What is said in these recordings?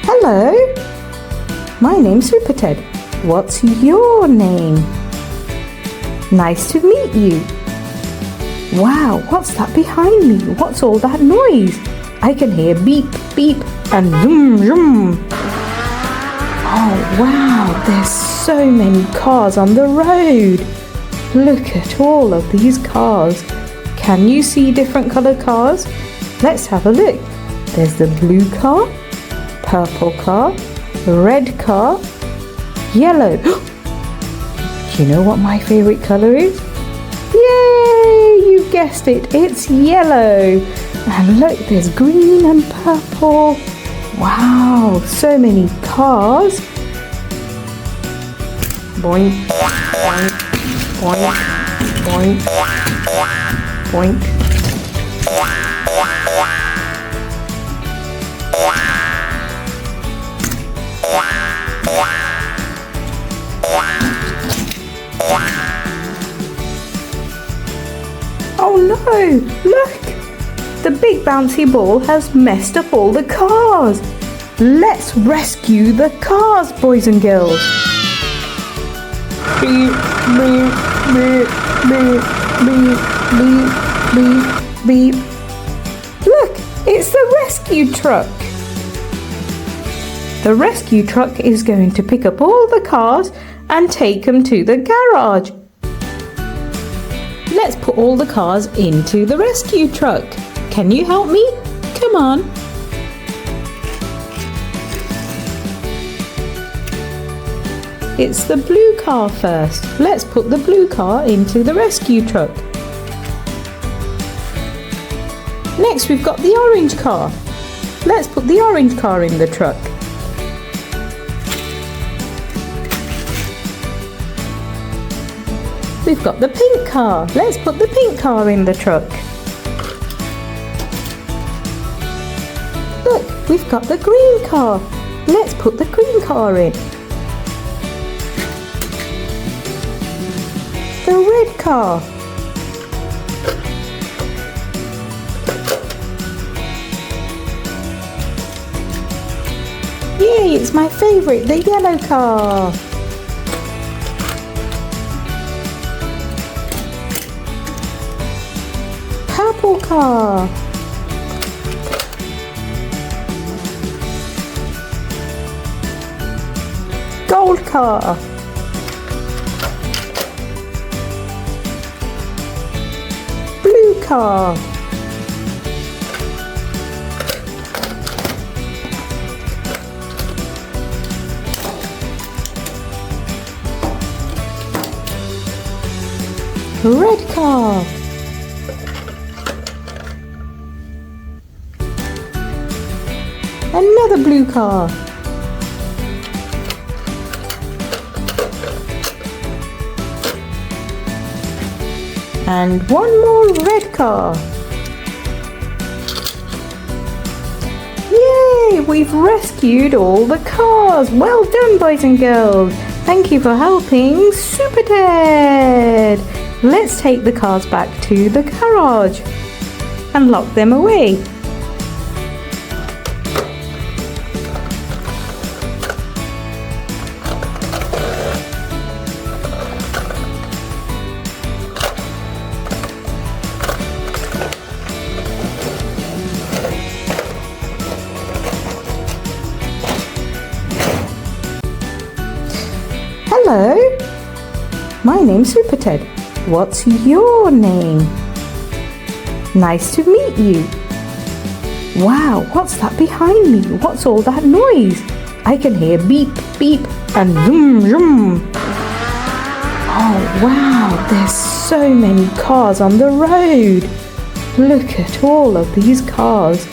Hello, my name's Super Ted. What's your name? Nice to meet you. Wow, what's that behind me? What's all that noise? I can hear beep, beep and zoom, zoom. Oh wow, there's so many cars on the road. Look at all of these cars. Can you see different colored cars? Let's have a look. There's the blue car, purple car, red car, yellow. Do you know what my favorite color is? Yay! You guessed it, it's yellow. And look, there's green and purple. Wow, so many cars. Boink, boink, boink, boink, boink. Oh no, look! The big bouncy ball has messed up all the cars. Let's rescue the cars, boys and girls. Beep, beep, beep, beep, beep, beep, beep. Look, it's the rescue truck. The rescue truck is going to pick up all the cars and take them to the garage. Let's put all the cars into the rescue truck. Can you help me? Come on. It's the blue car first. Let's put the blue car into the rescue truck. Next we've got the orange car. Let's put the orange car in the truck. We've got the pink car. Let's put the pink car in the truck. Look, we've got the green car. Let's put the green car in. The red car. Yay, it's my favorite, the yellow car. Purple car. Gold car. Blue car. Red car. Another blue car. And one more red car. Yay! We've rescued all the cars. Well done, boys and girls. Thank you for helping Super Ted. Let's take the cars back to the garage and lock them away. Hello, my name's Super Ted. What's your name? Nice to meet you. Wow, what's that behind me? What's all that noise? I can hear beep, beep and zoom, zoom. Oh wow, there's so many cars on the road. Look at all of these cars.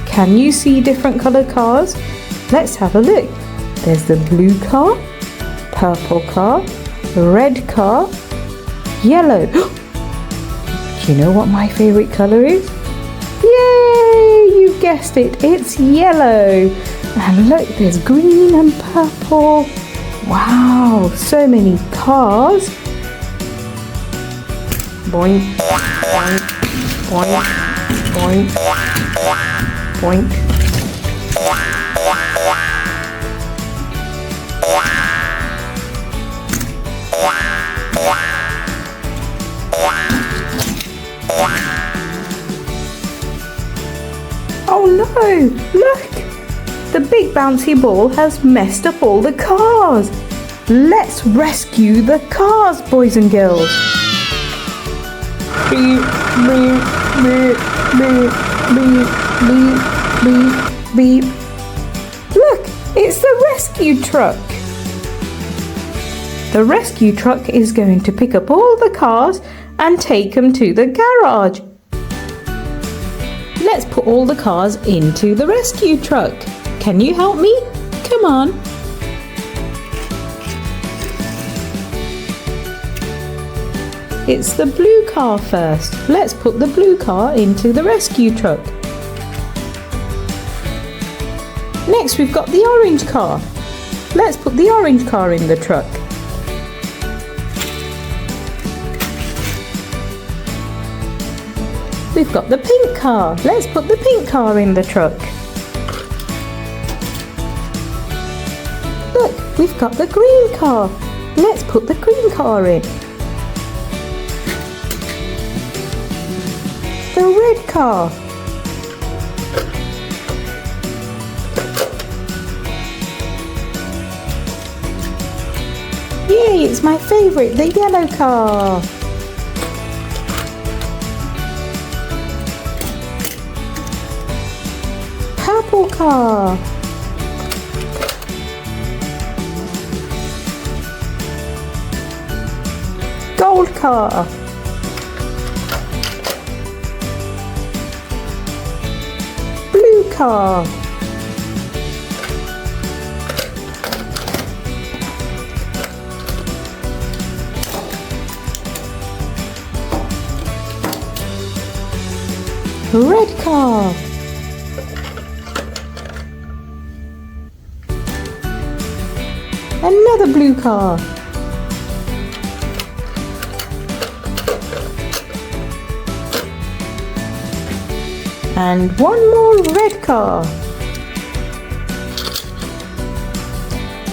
Can you see different colored cars? Let's have a look. There's the blue car, purple car, red car, yellow. Do you know what my favorite color is? Yay! You guessed it, it's yellow. And look, there's green and purple. Wow, so many cars. Boink, boink, boink, boink, boink. Look! The big bouncy ball has messed up all the cars. Let's rescue the cars, boys and girls. Beep, beep, beep, beep, beep, beep, beep, beep. Look, it's the rescue truck. The rescue truck is going to pick up all the cars and take them to the garage. Let's put all the cars into the rescue truck. Can you help me? Come on. It's the blue car first. Let's put the blue car into the rescue truck. Next we've got the orange car. Let's put the orange car in the truck. We've got the pink car. Let's put the pink car in the truck. Look, we've got the green car. Let's put the green car in. The red car. Yay, it's my favourite, the yellow car. Purple car. Gold car. Blue car. Red car. Another blue car. And one more red car.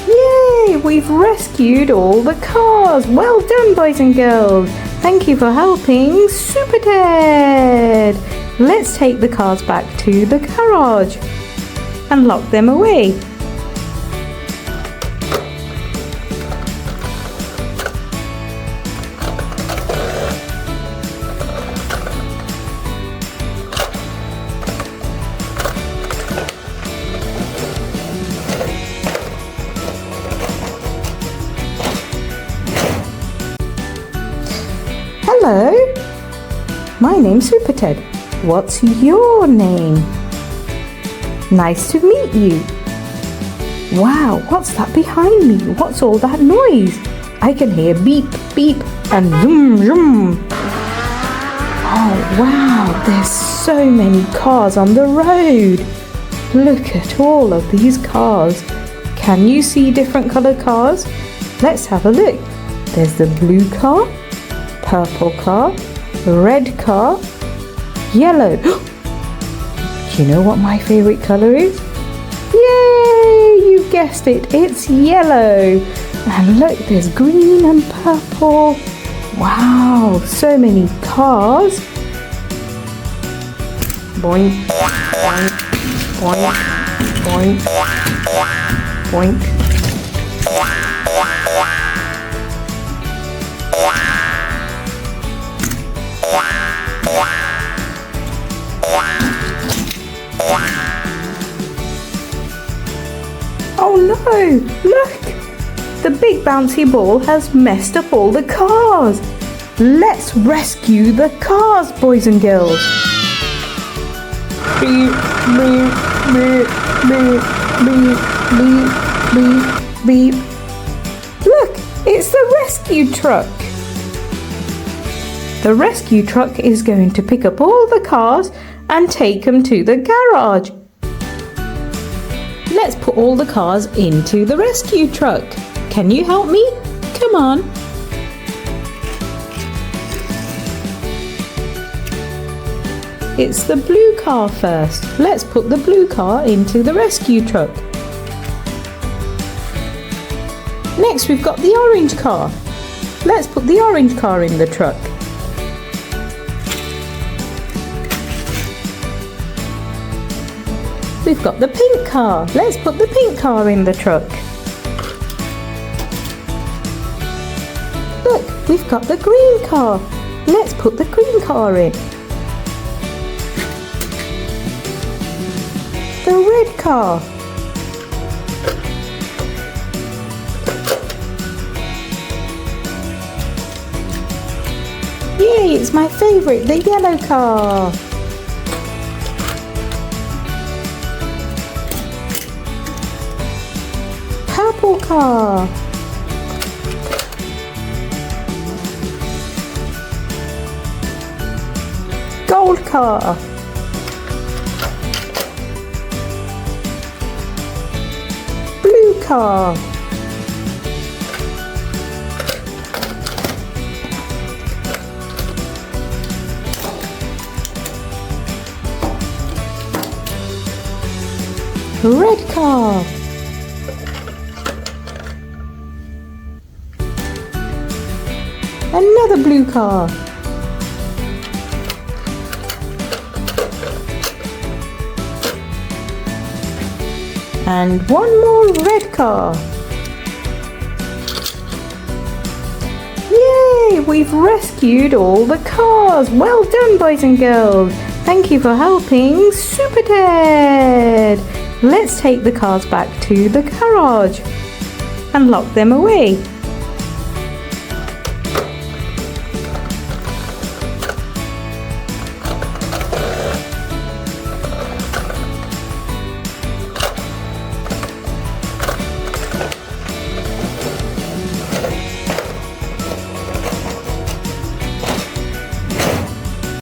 Yay! We've rescued all the cars. Well done, boys and girls. Thank you for helping Super Ted. Let's take the cars back to the garage and lock them away. Hello, my name's Super Ted. What's your name? Nice to meet you. Wow, what's that behind me? What's all that noise? I can hear beep, beep and zoom, zoom. Oh wow, there's so many cars on the road. Look at all of these cars. Can you see different colored cars? Let's have a look. There's the blue car, purple car, red car, yellow. Do you know what my favorite color is? Yay! You guessed it, it's yellow. And look, there's green and purple. Wow, so many cars. Boink, boink, boink, boink, boink. Oh no, look! The big bouncy ball has messed up all the cars. Let's rescue the cars, boys and girls. Beep, beep, beep, beep, beep, beep, beep, beep. Look, it's the rescue truck. The rescue truck is going to pick up all the cars and take them to the garage. Let's put all the cars into the rescue truck. Can you help me? Come on. It's the blue car first. Let's put the blue car into the rescue truck. Next we've got the orange car. Let's put the orange car in the truck. we've got the pink car. Let's put the pink car in the truck. Look, we've got the green car. Let's put the green car in. The red car. Yay, it's my favourite, the yellow car. Purple car. Gold car. Blue car. Red car. Another blue car. And one more red car. Yay! We've rescued all the cars. Well done, boys and girls. Thank you for helping Super Ted. Let's take the cars back to the garage and lock them away.